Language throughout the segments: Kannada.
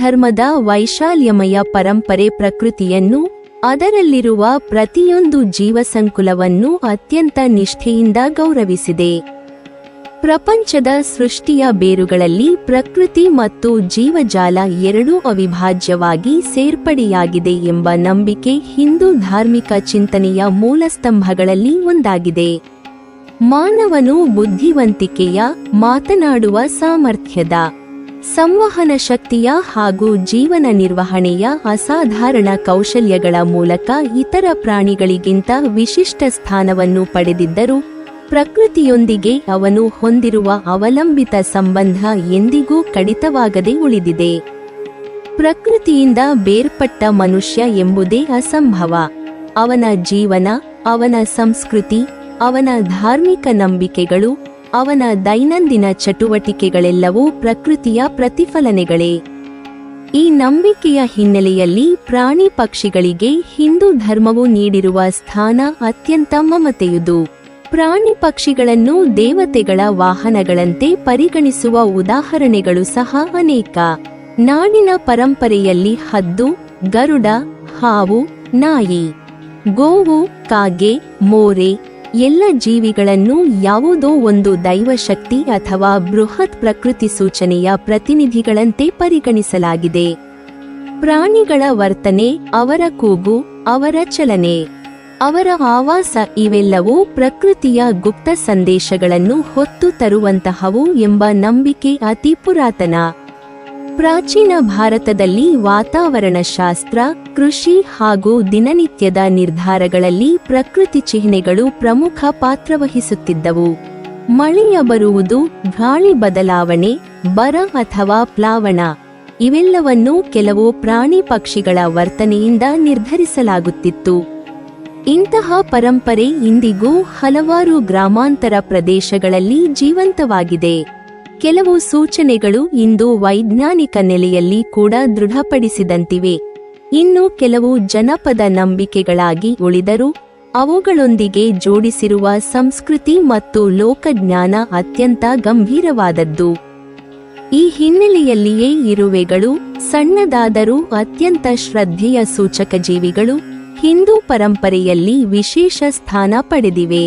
ಧರ್ಮದ ವೈಶಾಲ್ಯಮಯ ಪರಂಪರೆ ಪ್ರಕೃತಿಯನ್ನು, ಅದರಲ್ಲಿರುವ ಪ್ರತಿಯೊಂದು ಜೀವಸಂಕುಲವನ್ನು ಅತ್ಯಂತ ನಿಷ್ಠೆಯಿಂದ ಗೌರವಿಸಿದೆ. ಪ್ರಪಂಚದ ಸೃಷ್ಟಿಯ ಬೇರುಗಳಲ್ಲಿ ಪ್ರಕೃತಿ ಮತ್ತು ಜೀವಜಾಲ ಎರಡೂ ಅವಿಭಾಜ್ಯವಾಗಿ ಸೇರ್ಪಡೆಯಾಗಿದೆ ಎಂಬ ನಂಬಿಕೆ ಹಿಂದೂ ಧಾರ್ಮಿಕ ಚಿಂತನೆಯ ಮೂಲಸ್ತಂಭಗಳಲ್ಲಿ ಒಂದಾಗಿದೆ. ಮಾನವನು ಬುದ್ಧಿವಂತಿಕೆಯ, ಮಾತನಾಡುವ ಸಾಮರ್ಥ್ಯದ, ಸಂವಹನ ಶಕ್ತಿಯ ಹಾಗೂ ಜೀವನ ನಿರ್ವಹಣೆಯ ಅಸಾಧಾರಣ ಕೌಶಲ್ಯಗಳ ಮೂಲಕ ಇತರ ಪ್ರಾಣಿಗಳಿಗಿಂತ ವಿಶಿಷ್ಟ ಸ್ಥಾನವನ್ನು ಪಡೆದಿದ್ದರೂ, ಪ್ರಕೃತಿಯೊಂದಿಗೆ ಅವನು ಹೊಂದಿರುವ ಅವಲಂಬಿತ ಸಂಬಂಧ ಎಂದಿಗೂ ಕಡಿತವಾಗದೆ ಉಳಿದಿದೆ. ಪ್ರಕೃತಿಯಿಂದ ಬೇರ್ಪಟ್ಟ ಮನುಷ್ಯ ಎಂಬುದೇ ಅಸಂಭವ. ಅವನ ಜೀವನ, ಅವನ ಸಂಸ್ಕೃತಿ, ಅವನ ಧಾರ್ಮಿಕ ನಂಬಿಕೆಗಳು, ಅವನ ದೈನಂದಿನ ಚಟುವಟಿಕೆಗಳೆಲ್ಲವೂ ಪ್ರಕೃತಿಯ ಪ್ರತಿಫಲನೆಗಳೇ. ಈ ನಂಬಿಕೆಯ ಹಿನ್ನೆಲೆಯಲ್ಲಿ ಪ್ರಾಣಿ ಪಕ್ಷಿಗಳಿಗೆ ಹಿಂದೂ ಧರ್ಮವು ನೀಡಿರುವ ಸ್ಥಾನ ಅತ್ಯಂತ ಮಮತೆಯುದು. ಪ್ರಾಣಿ ಪಕ್ಷಿಗಳನ್ನು ದೇವತೆಗಳ ವಾಹನಗಳಂತೆ ಪರಿಗಣಿಸುವ ಉದಾಹರಣೆಗಳು ಸಹ ಅನೇಕ. ನಾಡಿನ ಪರಂಪರೆಯಲ್ಲಿ ಹದ್ದು, ಗರುಡ, ಹಾವು, ನಾಯಿ, ಗೋವು, ಕಾಗೆ, ಮೋರೆ ಎಲ್ಲ ಜೀವಿಗಳನ್ನು ಯಾವುದೋ ಒಂದು ದೈವಶಕ್ತಿ ಅಥವಾ ಬೃಹತ್ ಪ್ರಕೃತಿ ಸೂಚನೆಯ ಪ್ರತಿನಿಧಿಗಳಂತೆ ಪರಿಗಣಿಸಲಾಗಿದೆ. ಪ್ರಾಣಿಗಳ ವರ್ತನೆ, ಅವರ ಕೂಗು, ಅವರ ಚಲನೆ, ಅವರ ಆವಾಸ ಇವೆಲ್ಲವೂ ಪ್ರಕೃತಿಯ ಗುಪ್ತ ಸಂದೇಶಗಳನ್ನು ಹೊತ್ತು ತರುವಂತಹವು ಎಂಬ ನಂಬಿಕೆ ಅತಿ ಪುರಾತನ. ಪ್ರಾಚೀನ ಭಾರತದಲ್ಲಿ ವಾತಾವರಣಶಾಸ್ತ್ರ, ಕೃಷಿ ಹಾಗೂ ದಿನನಿತ್ಯದ ನಿರ್ಧಾರಗಳಲ್ಲಿ ಪ್ರಕೃತಿ ಚಿಹ್ನೆಗಳು ಪ್ರಮುಖ ಪಾತ್ರವಹಿಸುತ್ತಿದ್ದವು. ಮಳೆಯ ಬರುವುದು, ಗಾಳಿ ಬದಲಾವಣೆ, ಬರ ಅಥವಾ ಪ್ಲಾವನ ಇವೆಲ್ಲವನ್ನೂ ಕೆಲವು ಪ್ರಾಣಿ ಪಕ್ಷಿಗಳ ವರ್ತನೆಯಿಂದ ನಿರ್ಧರಿಸಲಾಗುತ್ತಿತ್ತು. ಇಂತಹ ಪರಂಪರೆ ಇಂದಿಗೂ ಹಲವಾರು ಗ್ರಾಮಾಂತರ ಪ್ರದೇಶಗಳಲ್ಲಿ ಜೀವಂತವಾಗಿದೆ. ಕೆಲವು ಸೂಚನೆಗಳು ಇಂದು ವೈಜ್ಞಾನಿಕ ನೆಲೆಯಲ್ಲಿ ಕೂಡ ದೃಢಪಡಿಸಿದಂತಿವೆ. ಇನ್ನು ಕೆಲವು ಜನಪದ ನಂಬಿಕೆಗಳಾಗಿ ಉಳಿದರೂ ಅವುಗಳೊಂದಿಗೆ ಜೋಡಿಸಿರುವ ಸಂಸ್ಕೃತಿ ಮತ್ತು ಲೋಕಜ್ಞಾನ ಅತ್ಯಂತ ಗಂಭೀರವಾದದ್ದು. ಈ ಹಿನ್ನೆಲೆಯಲ್ಲಿಯೇ ಇರುವೆಗಳು, ಸಣ್ಣದಾದರೂ ಅತ್ಯಂತ ಶ್ರದ್ಧೆಯ ಸೂಚಕ ಜೀವಿಗಳು, ಹಿಂದೂ ಪರಂಪರೆಯಲ್ಲಿ ವಿಶೇಷ ಸ್ಥಾನ ಪಡೆದಿವೆ.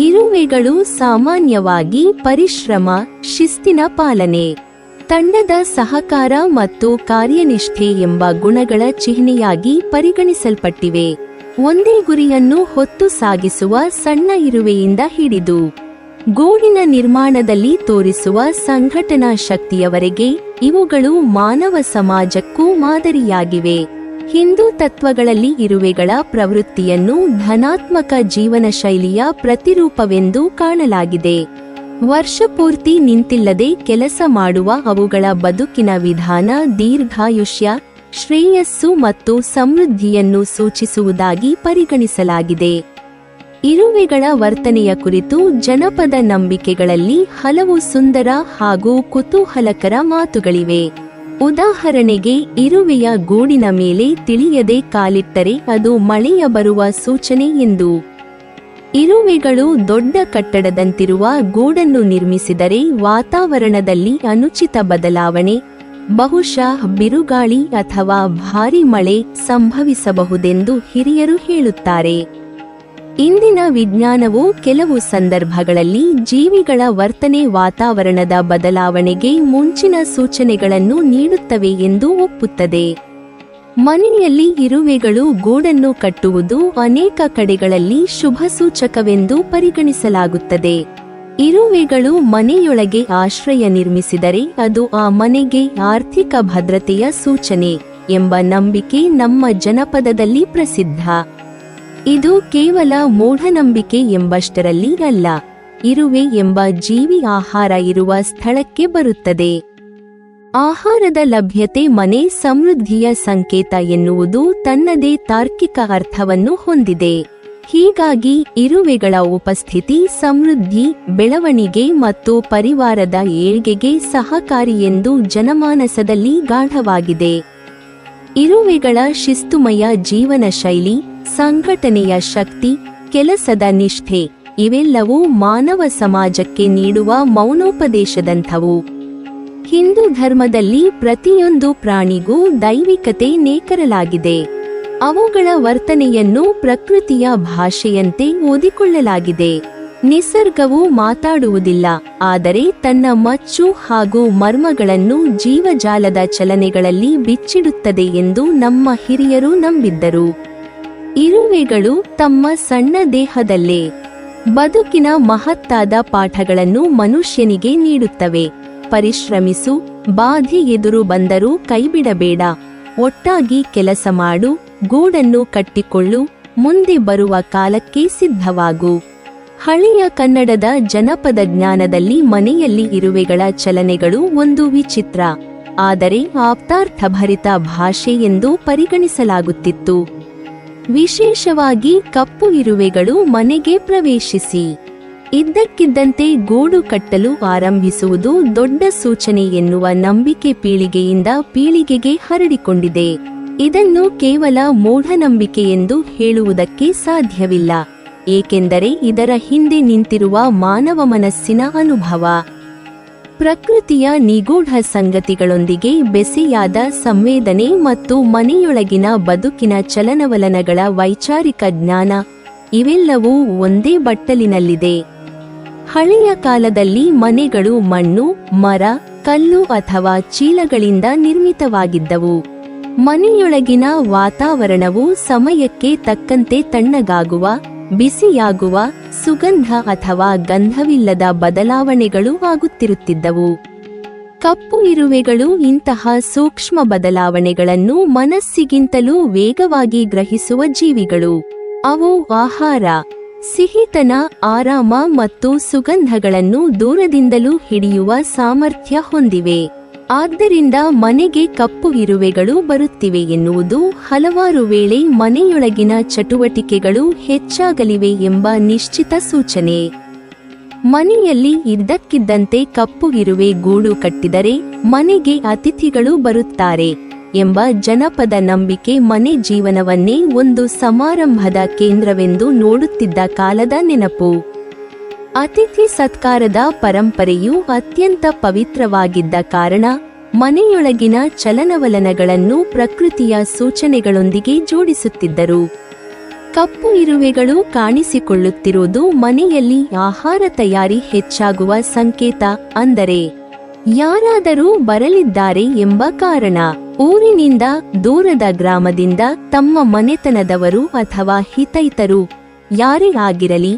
ಇರುವೆಗಳು ಸಾಮಾನ್ಯವಾಗಿ ಪರಿಶ್ರಮ, ಶಿಸ್ತಿನ ಪಾಲನೆ, ತಂಡದ ಸಹಕಾರ ಮತ್ತು ಕಾರ್ಯನಿಷ್ಠೆ ಎಂಬ ಗುಣಗಳ ಚಿಹ್ನೆಯಾಗಿ ಪರಿಗಣಿಸಲ್ಪಟ್ಟಿವೆ. ಒಂದೇ ಗುರಿಯನ್ನು ಹೊತ್ತು ಸಾಗಿಸುವ ಸಣ್ಣ ಇರುವೆಯಿಂದ ಹಿಡಿದು ಗೂಡಿನ ನಿರ್ಮಾಣದಲ್ಲಿ ತೋರಿಸುವ ಸಂಘಟನಾ ಶಕ್ತಿಯವರೆಗೆ ಇವುಗಳು ಮಾನವ ಸಮಾಜಕ್ಕೂ ಮಾದರಿಯಾಗಿವೆ. ಹಿಂದೂ ತತ್ವಗಳಲ್ಲಿ ಇರುವೆಗಳ ಪ್ರವೃತ್ತಿಯನ್ನು ಧನಾತ್ಮಕ ಜೀವನ ಶೈಲಿಯ ಪ್ರತಿರೂಪವೆಂದು ಕಾಣಲಾಗಿದೆ. ವರ್ಷಪೂರ್ತಿ ನಿಂತಿಲ್ಲದೆ ಕೆಲಸ ಮಾಡುವ ಅವುಗಳ ಬದುಕಿನ ವಿಧಾನ ದೀರ್ಘಾಯುಷ್ಯ, ಶ್ರೇಯಸ್ಸು ಮತ್ತು ಸಮೃದ್ಧಿಯನ್ನು ಸೂಚಿಸುವುದಾಗಿ ಪರಿಗಣಿಸಲಾಗಿದೆ. ಇರುವೆಗಳ ವರ್ತನೆಯ ಕುರಿತು ಜನಪದ ನಂಬಿಕೆಗಳಲ್ಲಿ ಹಲವು ಸುಂದರ ಹಾಗೂ ಕುತೂಹಲಕರ ಮಾತುಗಳಿವೆ. ಉದಾಹರಣೆಗೆ, ಇರುವೆಯ ಗೂಡಿನ ಮೇಲೆ ತಿಳಿಯದೆ ಕಾಲಿಟ್ಟರೆ ಅದು ಮಳೆಯ ಬರುವ ಸೂಚನೆ ಎಂದು. ಇರುವೆಗಳು ದೊಡ್ಡ ಕಟ್ಟಡದಂತಿರುವ ಗೂಡನ್ನು ನಿರ್ಮಿಸಿದರೆ ವಾತಾವರಣದಲ್ಲಿ ಅನುಚಿತ ಬದಲಾವಣೆ, ಬಹುಶಃ ಬಿರುಗಾಳಿ ಅಥವಾ ಭಾರೀ ಮಳೆ ಸಂಭವಿಸಬಹುದೆಂದು ಹಿರಿಯರು ಹೇಳುತ್ತಾರೆ. ಇಂದಿನ ವಿಜ್ಞಾನವು ಕೆಲವು ಸಂದರ್ಭಗಳಲ್ಲಿ ಜೀವಿಗಳ ವರ್ತನೆ ವಾತಾವರಣದ ಬದಲಾವಣೆಗೆ ಮುಂಚಿನ ಸೂಚನೆಗಳನ್ನು ನೀಡುತ್ತವೆ ಎಂದು ಒಪ್ಪುತ್ತದೆ. ಮನೆಯಲ್ಲಿ ಇರುವೆಗಳು ಗೂಡನ್ನು ಕಟ್ಟುವುದು ಅನೇಕ ಕಡೆಗಳಲ್ಲಿ ಶುಭ ಸೂಚಕವೆಂದು ಪರಿಗಣಿಸಲಾಗುತ್ತದೆ. ಇರುವೆಗಳು ಮನೆಯೊಳಗೆ ಆಶ್ರಯ ನಿರ್ಮಿಸಿದರೆ ಅದು ಆ ಮನೆಗೆ ಆರ್ಥಿಕ ಭದ್ರತೆಯ ಸೂಚನೆ ಎಂಬ ನಂಬಿಕೆ ನಮ್ಮ ಜನಪದದಲ್ಲಿ ಪ್ರಸಿದ್ಧ. ಇದು ಕೇವಲ ಮೂಢನಂಬಿಕೆ ಎಂಬಷ್ಟರಲ್ಲಿ ಅಲ್ಲ. ಇರುವೆ ಎಂಬ ಜೀವಿ ಆಹಾರ ಇರುವ ಸ್ಥಳಕ್ಕೆ ಬರುತ್ತದೆ. ಆಹಾರದ ಲಭ್ಯತೆ ಮನೆ ಸಮೃದ್ಧಿಯ ಸಂಕೇತ ಎನ್ನುವುದು ತನ್ನದೇ ತಾರ್ಕಿಕ ಅರ್ಥವನ್ನು ಹೊಂದಿದೆ. ಹೀಗಾಗಿ ಇರುವೆಗಳ ಉಪಸ್ಥಿತಿ ಸಮೃದ್ಧಿ, ಬೆಳವಣಿಗೆ ಮತ್ತು ಪರಿವಾರದ ಏಳ್ಗೆಗೆ ಸಹಕಾರಿಯೆಂದು ಜನಮಾನಸದಲ್ಲಿ ಗಾಢವಾಗಿದೆ. ಇರುವೆಗಳ ಶಿಸ್ತುಮಯ ಜೀವನ ಶೈಲಿ, ಸಂಘಟನೆಯ ಶಕ್ತಿ, ಕೆಲಸದ ನಿಷ್ಠೆ ಇವೆಲ್ಲವೂ ಮಾನವ ಸಮಾಜಕ್ಕೆ ನೀಡುವ ಮೌನೋಪದೇಶದಂಥವು. ಹಿಂದೂ ಧರ್ಮದಲ್ಲಿ ಪ್ರತಿಯೊಂದು ಪ್ರಾಣಿಗೂ ದೈವಿಕತೆ ನೇಕರಲಾಗಿದೆ. ಅವುಗಳ ವರ್ತನೆಯನ್ನು ಪ್ರಕೃತಿಯ ಭಾಷೆಯಂತೆ ಓದಿಕೊಳ್ಳಲಾಗಿದೆ. ನಿಸರ್ಗವು ಮಾತಾಡುವುದಿಲ್ಲ, ಆದರೆ ತನ್ನ ಮಚ್ಚು ಹಾಗೂ ಮರ್ಮಗಳನ್ನು ಜೀವಜಾಲದ ಚಲನೆಗಳಲ್ಲಿ ಬಿಚ್ಚಿಡುತ್ತದೆ ಎಂದು ನಮ್ಮ ಹಿರಿಯರು ನಂಬಿದ್ದರು. ಇರುವೆಗಳು ತಮ್ಮ ಸಣ್ಣ ದೇಹದಲ್ಲೇ ಬದುಕಿನ ಮಹತ್ತಾದ ಪಾಠಗಳನ್ನು ಮನುಷ್ಯನಿಗೆ ನೀಡುತ್ತವೆ. ಪರಿಶ್ರಮಿಸು, ಬಾಧೆ ಎದುರು ಬಂದರೂ ಕೈಬಿಡಬೇಡ, ಒಟ್ಟಾಗಿ ಕೆಲಸ ಮಾಡು, ಗೂಡನ್ನು ಕಟ್ಟಿಕೊಳ್ಳು, ಮುಂದೆ ಬರುವ ಕಾಲಕ್ಕೆ ಸಿದ್ಧವಾಗು. ಹಳೆಯ ಕನ್ನಡದ ಜನಪದ ಜ್ಞಾನದಲ್ಲಿ ಮನೆಯಲ್ಲಿ ಇರುವೆಗಳ ಚಲನೆಗಳು ಒಂದು ವಿಚಿತ್ರ, ಆದರೆ ಆಪ್ತಾರ್ಥಭರಿತ ಭಾಷೆ ಎಂದು ಪರಿಗಣಿಸಲಾಗುತ್ತಿತ್ತು. ವಿಶೇಷವಾಗಿ ಕಪ್ಪು ಇರುವೆಗಳು ಮನೆಗೆ ಪ್ರವೇಶಿಸಿ ಇದ್ದಕ್ಕಿದ್ದಂತೆ ಗೂಡು ಕಟ್ಟಲು ಆರಂಭಿಸುವುದು ದೊಡ್ಡ ಸೂಚನೆ ಎನ್ನುವ ನಂಬಿಕೆ ಪೀಳಿಗೆಯಿಂದ ಪೀಳಿಗೆಗೆ ಹರಡಿಕೊಂಡಿದೆ. ಇದನ್ನು ಕೇವಲ ಮೂಢನಂಬಿಕೆ ಎಂದು ಹೇಳುವುದಕ್ಕೆ ಸಾಧ್ಯವಿಲ್ಲ, ಏಕೆಂದರೆ ಇದರ ಹಿಂದೆ ನಿಂತಿರುವ ಮಾನವ ಮನಸ್ಸಿನ ಅನುಭವ, ಪ್ರಕೃತಿಯ ನಿಗೂಢ ಸಂಗತಿಗಳೊಂದಿಗೆ ಬೆಸೆಯಾದ ಸಂವೇದನೆ ಮತ್ತು ಮನೆಯೊಳಗಿನ ಬದುಕಿನ ಚಲನವಲನಗಳ ವೈಚಾರಿಕ ಜ್ಞಾನ, ಇವೆಲ್ಲವೂ ಒಂದೇ ಬಟ್ಟಲಿನಲ್ಲಿದೆ. ಹಳೆಯ ಕಾಲದಲ್ಲಿ ಮನೆಗಳು ಮಣ್ಣು, ಮರ, ಕಲ್ಲು ಅಥವಾ ಚೀಲಗಳಿಂದ ನಿರ್ಮಿತವಾಗಿದ್ದವು. ಮನೆಯೊಳಗಿನ ವಾತಾವರಣವು ಸಮಯಕ್ಕೆ ತಕ್ಕಂತೆ ತಣ್ಣಗಾಗುವ, ಬಿಸಿಯಾಗುವ, ಸುಗಂಧ ಅಥವಾ ಗಂಧವಿಲ್ಲದ ಬದಲಾವಣೆಗಳು ಆಗುತ್ತಿರುತ್ತಿದ್ದವು. ಕಪ್ಪು ಇರುವೆಗಳು ಇಂತಹ ಸೂಕ್ಷ್ಮ ಬದಲಾವಣೆಗಳನ್ನು ಮನಸ್ಸಿಗಿಂತಲೂ ವೇಗವಾಗಿ ಗ್ರಹಿಸುವ ಜೀವಿಗಳು. ಅವು ಆಹಾರ, ಸಿಹಿತನ, ಆರಾಮ ಮತ್ತು ಸುಗಂಧಗಳನ್ನು ದೂರದಿಂದಲೂ ಹಿಡಿಯುವ ಸಾಮರ್ಥ್ಯ ಹೊಂದಿವೆ. ಆದ್ದರಿಂದ ಮನೆಗೆ ಕಪ್ಪು ಇರುವೆಗಳು ಬರುತ್ತಿವೆ ಎನ್ನುವುದು ಹಲವಾರು ವೇಳೆ ಮನೆಯೊಳಗಿನ ಚಟುವಟಿಕೆಗಳು ಹೆಚ್ಚಾಗಲಿವೆ ಎಂಬ ನಿಶ್ಚಿತ ಸೂಚನೆ. ಮನೆಯಲ್ಲಿ ಇದ್ದಕ್ಕಿದ್ದಂತೆ ಕಪ್ಪು ಇರುವೆ ಗೂಡು ಕಟ್ಟಿದರೆ ಮನೆಗೆ ಅತಿಥಿಗಳು ಬರುತ್ತಾರೆ ಎಂಬ ಜನಪದ ನಂಬಿಕೆ ಮನೆ ಜೀವನವನ್ನೇ ಒಂದು ಸಮಾರಂಭದ ಕೇಂದ್ರವೆಂದು ನೋಡುತ್ತಿದ್ದ ಕಾಲದ ನೆನಪು. ಅತಿಥಿ ಸತ್ಕಾರದ ಪರಂಪರೆಯು ಅತ್ಯಂತ ಪವಿತ್ರವಾಗಿದ್ದ ಕಾರಣ ಮನೆಯೊಳಗಿನ ಚಲನವಲನಗಳನ್ನು ಪ್ರಕೃತಿಯ ಸೂಚನೆಗಳೊಂದಿಗೆ ಜೋಡಿಸುತ್ತಿದ್ದರು. ಕಪ್ಪು ಇರುವೆಗಳು ಕಾಣಿಸಿಕೊಳ್ಳುತ್ತಿರುವುದು ಮನೆಯಲ್ಲಿ ಆಹಾರ ತಯಾರಿ ಹೆಚ್ಚಾಗುವ ಸಂಕೇತ, ಅಂದರೆ ಯಾರಾದರೂ ಬರಲಿದ್ದಾರೆ ಎಂಬ ಕಾರಣ. ಊರಿನಿಂದ, ದೂರದ ಗ್ರಾಮದಿಂದ ತಮ್ಮ ಮನೆತನದವರು ಅಥವಾ ಹಿತೈತರು ಯಾರೇ ಆಗಿರಲಿ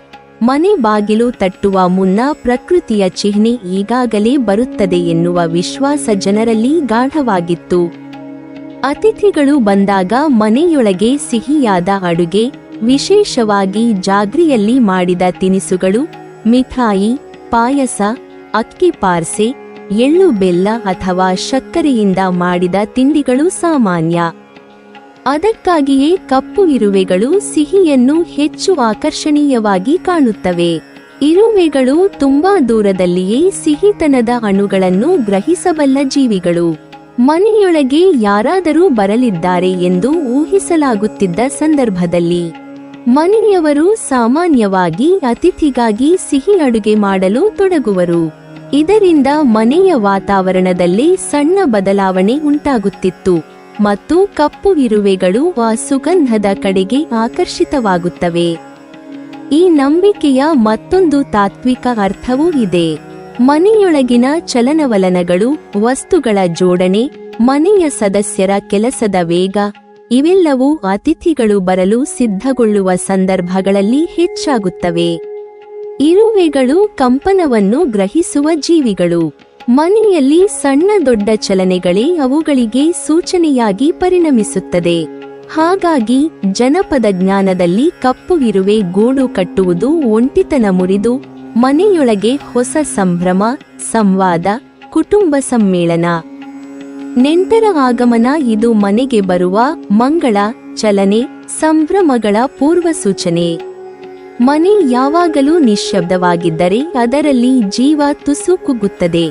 ಮನೆ ಬಾಗಿಲು ತಟ್ಟುವ ಮುನ್ನ ಪ್ರಕೃತಿಯ ಚಿಹ್ನೆ ಈಗಾಗಲೇ ಬರುತ್ತದೆ ಎನ್ನುವ ವಿಶ್ವಾಸ ಜನರಲ್ಲಿ ಗಾಢವಾಗಿತ್ತು. ಅತಿಥಿಗಳು ಬಂದಾಗ ಮನೆಯೊಳಗೆ ಸಿಹಿಯಾದ ಅಡುಗೆ, ವಿಶೇಷವಾಗಿ ಜಾಗ್ರಿಯಲ್ಲಿ ಮಾಡಿದ ತಿನಿಸುಗಳು, ಮಿಠಾಯಿ, ಪಾಯಸ, ಅಕ್ಕಿ ಪಾರ್ಸೆ, ಎಳ್ಳು ಬೆಲ್ಲ ಅಥವಾ ಸಕ್ಕರೆಯಿಂದ ಮಾಡಿದ ತಿಂಡಿಗಳು ಸಾಮಾನ್ಯ. ಅದಕ್ಕಾಗಿಯೇ ಕಪ್ಪು ಇರುವೆಗಳು ಸಿಹಿಯನ್ನು ಹೆಚ್ಚು ಆಕರ್ಷಣೀಯವಾಗಿ ಕಾಣುತ್ತವೆ. ಇರುವೆಗಳು ತುಂಬಾ ದೂರದಲ್ಲಿಯೇ ಸಿಹಿತನದ ಅಣುಗಳನ್ನು ಗ್ರಹಿಸಬಲ್ಲ ಜೀವಿಗಳು. ಮನೆಯೊಳಗೆ ಯಾರಾದರೂ ಬರಲಿದ್ದಾರೆ ಎಂದು ಊಹಿಸಲಾಗುತ್ತಿದ್ದ ಸಂದರ್ಭದಲ್ಲಿ ಮನೆಯವರು ಸಾಮಾನ್ಯವಾಗಿ ಅತಿಥಿಗಾಗಿ ಸಿಹಿ ಅಡುಗೆ ಮಾಡಲು ತೊಡಗುವರು. ಇದರಿಂದ ಮನೆಯ ವಾತಾವರಣದಲ್ಲಿ ಸಣ್ಣ ಬದಲಾವಣೆ ಉಂಟಾಗುತ್ತಿತ್ತು ಮತ್ತು ಕಪ್ಪು ಇರುವೆಗಳು ಆ ಸುಗಂಧದ ಕಡೆಗೆ ಆಕರ್ಷಿತವಾಗುತ್ತವೆ. ಈ ನಂಬಿಕೆಯ ಮತ್ತೊಂದು ತಾತ್ವಿಕ ಅರ್ಥವೂ ಇದೆ. ಮನೆಯೊಳಗಿನ ಚಲನವಲನಗಳು, ವಸ್ತುಗಳ ಜೋಡಣೆ, ಮನೆಯ ಸದಸ್ಯರ ಕೆಲಸದ ವೇಗ, ಇವೆಲ್ಲವೂ ಅತಿಥಿಗಳು ಬರಲು ಸಿದ್ಧಗೊಳ್ಳುವ ಸಂದರ್ಭಗಳಲ್ಲಿ ಹೆಚ್ಚಾಗುತ್ತವೆ. ಇರುವೆಗಳು ಕಂಪನವನ್ನು ಗ್ರಹಿಸುವ ಜೀವಿಗಳು. ಮನೆಯಲ್ಲಿ ಸಣ್ಣ ದೊಡ್ಡ ಚಲನೆಗಳೇ ಅವುಗಳಿಗೆ ಸೂಚನೆಯಾಗಿ ಪರಿಣಮಿಸುತ್ತದೆ. ಹಾಗಾಗಿ ಜನಪದ ಜ್ಞಾನದಲ್ಲಿ ಕಪ್ಪು ಇರುವೆ ಗೂಡು ಕಟ್ಟುವುದು ಒಂಟಿತನ ಮುರಿದು ಮನೆಯೊಳಗೆ ಹೊಸ ಸಂಭ್ರಮ, ಸಂವಾದ, ಕುಟುಂಬ ಸಮ್ಮೇಳನ, ನೆಂಟರ ಆಗಮನ, ಇದು ಮನೆಗೆ ಬರುವ ಮಂಗಳ, ಚಲನೆ, ಸಂಭ್ರಮಗಳ ಪೂರ್ವ ಸೂಚನೆ. ಮನೆ ಯಾವಾಗಲೂ ನಿಶ್ಶಬ್ದವಾಗಿದ್ದರೆ ಅದರಲ್ಲಿ ಜೀವ ತುಸು ಕುಗ್ಗುತ್ತದೆ.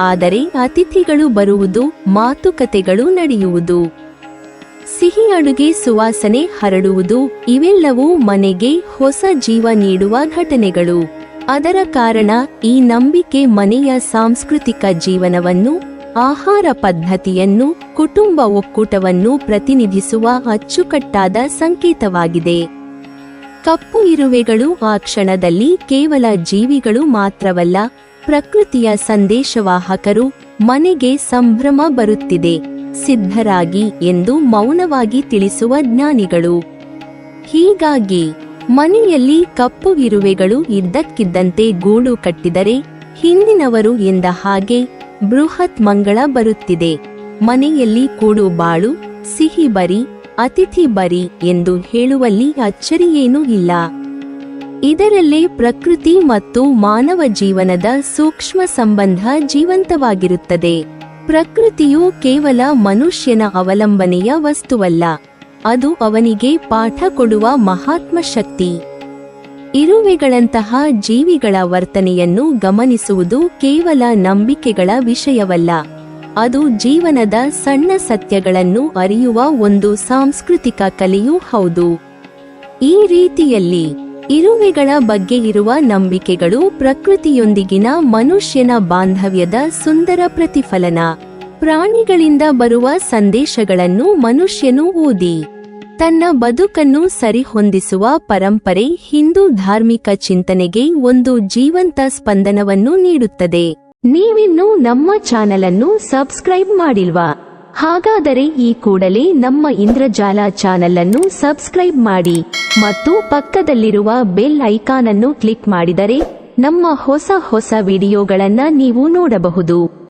ಆದರೆ ಅತಿಥಿಗಳು ಬರುವುದು, ಮಾತುಕತೆಗಳು ನಡೆಯುವುದು, ಸಿಹಿ ಅಡುಗೆ ಸುವಾಸನೆ ಹರಡುವುದು, ಇವೆಲ್ಲವೂ ಮನೆಗೆ ಹೊಸ ಜೀವ ನೀಡುವ ಘಟನೆಗಳು. ಅದರ ಕಾರಣ ಈ ನಂಬಿಕೆ ಮನೆಯ ಸಾಂಸ್ಕೃತಿಕ ಜೀವನವನ್ನು ಆಹಾರ ಪದ್ಧತಿಯನ್ನು, ಕುಟುಂಬ ಒಕ್ಕೂಟವನ್ನು ಪ್ರತಿನಿಧಿಸುವ ಅಚ್ಚುಕಟ್ಟಾದ ಸಂಕೇತವಾಗಿದೆ. ಕಪ್ಪು ಇರುವೆಗಳು ಆ ಕ್ಷಣದಲ್ಲಿ ಕೇವಲ ಜೀವಿಗಳು ಮಾತ್ರವಲ್ಲ, ಪ್ರಕೃತಿಯ ಸಂದೇಶವಾಹಕರು. ಮನೆಗೆ ಸಂಭ್ರಮ ಬರುತ್ತಿದೆ, ಸಿದ್ಧರಾಗಿ ಎಂದು ಮೌನವಾಗಿ ತಿಳಿಸುವ ಜ್ಞಾನಿಗಳು. ಹೀಗಾಗಿ ಮನೆಯಲ್ಲಿ ಕಪ್ಪು ಇರುವೆಗಳು ಇದ್ದಕ್ಕಿದ್ದಂತೆ ಗೂಡು ಕಟ್ಟಿದರೆ ಹಿಂದಿನವರು ಎಂದ ಹಾಗೆ ಬೃಹತ್ ಮಂಗಳ ಬರುತ್ತಿದೆ. ಮನೆಯಲ್ಲಿ ಕೂಡು ಬಾಳು, ಸಿಹಿ ಬರಿ, ಅತಿಥಿ ಬರಿ ಎಂದು ಹೇಳುವಲ್ಲಿ ಅಚ್ಚರಿಯೇನೂ ಇಲ್ಲ. ಇದರಲ್ಲೇ ಪ್ರಕೃತಿ ಮತ್ತು ಮಾನವ ಜೀವನದ ಸೂಕ್ಷ್ಮ ಸಂಬಂಧ ಜೀವಂತವಾಗಿರುತ್ತದೆ. ಪ್ರಕೃತಿಯು ಕೇವಲ ಮನುಷ್ಯನ ಅವಲಂಬನೆಯ ವಸ್ತುವಲ್ಲ, ಅದು ಅವನಿಗೆ ಪಾಠ ಕೊಡುವ ಮಹಾತ್ಮ ಶಕ್ತಿ. ಇರುವೆಗಳಂತಹ ಜೀವಿಗಳ ವರ್ತನೆಯನ್ನು ಗಮನಿಸುವುದು ಕೇವಲ ನಂಬಿಕೆಗಳ ವಿಷಯವಲ್ಲ, ಅದು ಜೀವನದ ಸಣ್ಣ ಸತ್ಯಗಳನ್ನು ಅರಿಯುವ ಒಂದು ಸಾಂಸ್ಕೃತಿಕ ಕಲೆಯೂ ಹೌದು. ಈ ರೀತಿಯಲ್ಲಿ ಇರುವೆಗಳ ಬಗ್ಗೆ ಇರುವ ನಂಬಿಕೆಗಳು ಪ್ರಕೃತಿಯೊಂದಿಗಿನ ಮನುಷ್ಯನ ಬಾಂಧವ್ಯದ ಸುಂದರ ಪ್ರತಿಫಲನ. ಪ್ರಾಣಿಗಳಿಂದ ಬರುವ ಸಂದೇಶಗಳನ್ನು ಮನುಷ್ಯನು ಓದಿ ತನ್ನ ಬದುಕನ್ನು ಸರಿಹೊಂದಿಸುವ ಪರಂಪರೆ ಹಿಂದೂ ಧಾರ್ಮಿಕ ಚಿಂತನೆಗೆ ಒಂದು ಜೀವಂತ ಸ್ಪಂದನವನ್ನು ನೀಡುತ್ತದೆ. ನೀವಿನ್ನೂ ನಮ್ಮ ಚಾನೆಲ್ ಅನ್ನು ಸಬ್ಸ್ಕ್ರೈಬ್ ಮಾಡಿಲ್ವಾ? ಹಾಗಾದರೆ ಈ ಕೂಡಲೇ ನಮ್ಮ ಇಂದ್ರಜಾಲ ಚಾನೆಲ್ ಅನ್ನು ಸಬ್ಸ್ಕ್ರೈಬ್ ಮಾಡಿ ಮತ್ತು ಪಕ್ಕದಲ್ಲಿರುವ ಬೆಲ್ ಐಕಾನ್ ಅನ್ನು ಕ್ಲಿಕ್ ಮಾಡಿದರೆ ನಮ್ಮ ಹೊಸ ವಿಡಿಯೋಗಳನ್ನು ನೀವು ನೋಡಬಹುದು.